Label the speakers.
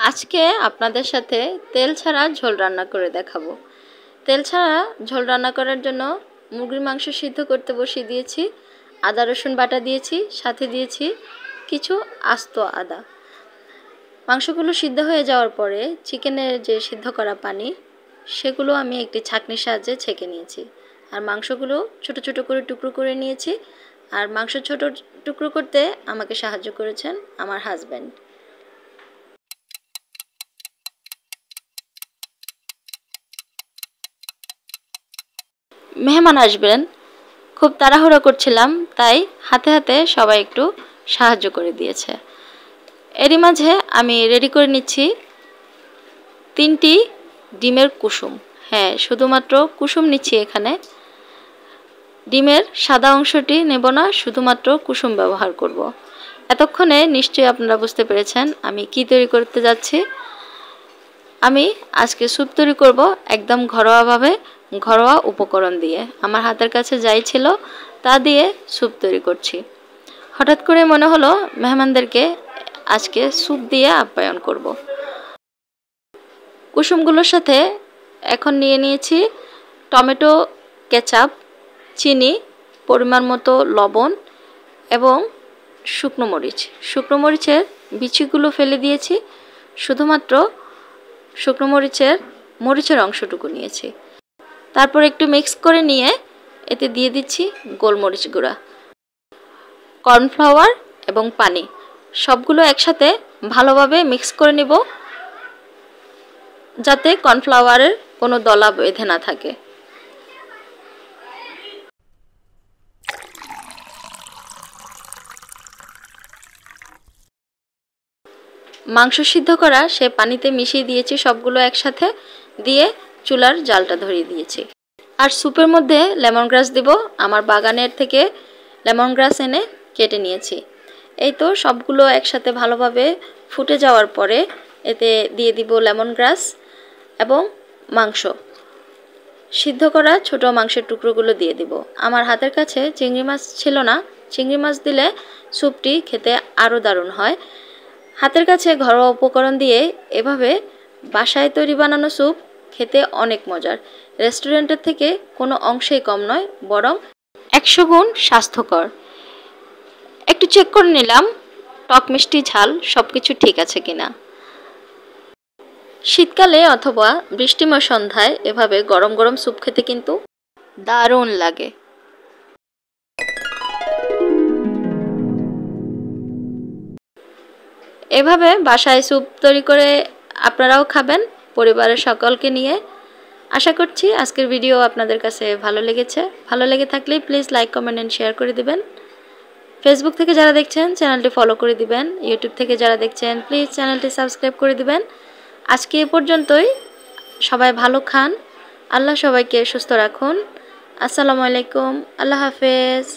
Speaker 1: আজকে আপনাদের সাথে তেল ছাড়া ঝোল রান্না করে দেখাবো। তেল ছাড়া ঝোল রান্না করার জন্য মুরগির মাংস সিদ্ধ করতে বসিয়ে দিয়েছি। আদা রসুন বাটা দিয়েছি, সাথে দিয়েছি কিছু আস্ত আদা। মাংসগুলো সিদ্ধ হয়ে যাওয়ার পরে চিকেনের যে সিদ্ধ করা পানি সেগুলো আমি একটি ছাঁকনির সাহায্যে ছেঁকে নিয়েছি। আর মাংসগুলো ছোট ছোট করে টুকরো করে নিয়েছি। আর মাংস ছোট টুকরো করতে আমাকে সাহায্য করেছেন আমার হাজব্যান্ড। মেহমান আসবেন, খুব তাড়াহুড়ো করছিলাম, তাই হাতে হাতে সবাই একটু সাহায্য করে দিয়েছে। এরই মাঝে আমি রেডি করে নিচ্ছি 3টি ডিমের কুসুম। হ্যাঁ, শুধুমাত্র কুসুম নিচ্ছি এখানে, ডিমের সাদা অংশটি নেব না, শুধুমাত্র কুসুম ব্যবহার করব। এতক্ষণে নিশ্চয়ই আপনারা বুঝতে পেরেছেন আমি কি তৈরি করতে যাচ্ছি। আমি আজকে স্যুপ তৈরি করব একদম ঘরোয়াভাবে, ঘরোয়া উপকরণ দিয়ে। আমার হাতের কাছে যাই ছিল তা দিয়ে স্যুপ তৈরি করছি। হঠাৎ করে মনে হলো মেহমানদেরকে আজকে স্যুপ দিয়ে আপ্যায়ন করব। কুসুমগুলোর সাথে এখন নিয়ে নিয়েছি টমেটো কেচাপ, চিনি, পরিমাণ মতো লবণ এবং শুকনো মরিচ। শুকনো মরিচের বিচিগুলো ফেলে দিয়েছি, শুধুমাত্র শুকনো মরিচের অংশটুকু নিয়েছি। তারপর একটু মিক্স করে নিয়ে এতে দিয়ে দিচ্ছি গোলমরিচ গুঁড়া, কর্নফ্লাওয়ার এবং পানি। সবগুলো একসাথে ভালোভাবে মিক্স করে নিব যাতে কর্নফ্লাওয়ারের কোনো দলা বেঁধে না থাকে। মাংস সিদ্ধ করা সে পানিতে মিশিয়ে দিয়েছি সবগুলো একসাথে, দিয়ে চুলার জালটা ধরিয়ে দিয়েছি। আর স্যুপের মধ্যে লেমন গ্রাস দিব। আমার বাগানের থেকে লেমন গ্রাস এনে কেটে নিয়েছি। এই তো সবগুলো একসাথে ভালোভাবে ফুটে যাওয়ার পরে এতে দিয়ে দিব লেমন গ্রাস এবং মাংস সিদ্ধ করা ছোট মাংসের টুকরোগুলো দিয়ে দিব। আমার হাতের কাছে চিংড়ি মাছ ছিল না, চিংড়ি মাছ দিলে স্যুপটি খেতে আরও দারুণ হয়। হাতের কাছে ঘরোয়া উপকরণ দিয়ে এভাবে বাসায় তৈরি বানানো স্যুপ খেতে অনেক মজার। রেস্টুরেন্টের থেকে কোনো অংশেই কম নয়, বরং 100 গুণ স্বাস্থ্যকর। একটু চেক করে নিলাম টক মিষ্টি ঝাল সব কিছু ঠিক আছে কিনা। শীতকালে অথবা বৃষ্টিময় সন্ধ্যায় এভাবে গরম গরম স্যুপ খেতে কিন্তু দারুণ লাগে। এভাবে বাসায় স্যুপ তৈরি করে আপনারাও খাবেন পরিবারের সকলকে নিয়ে। আশা করছি আজকের ভিডিও আপনাদের কাছে ভালো লেগেছে। ভালো লেগে থাকলে please like, comment and share করে দিবেন। ফেসবুক থেকে যারা দেখছেন চ্যানেলটি ফলো করে দিবেন। ইউটিউব থেকে যারা দেখছেন প্লিজ চ্যানেলটি সাবস্ক্রাইব করে দিবেন। আজকে এ পর্যন্তই। সবাই ভালো খান। আল্লাহ সবাইকে সুস্থ রাখুন। আসসালামু আলাইকুম। আল্লাহ হাফেজ।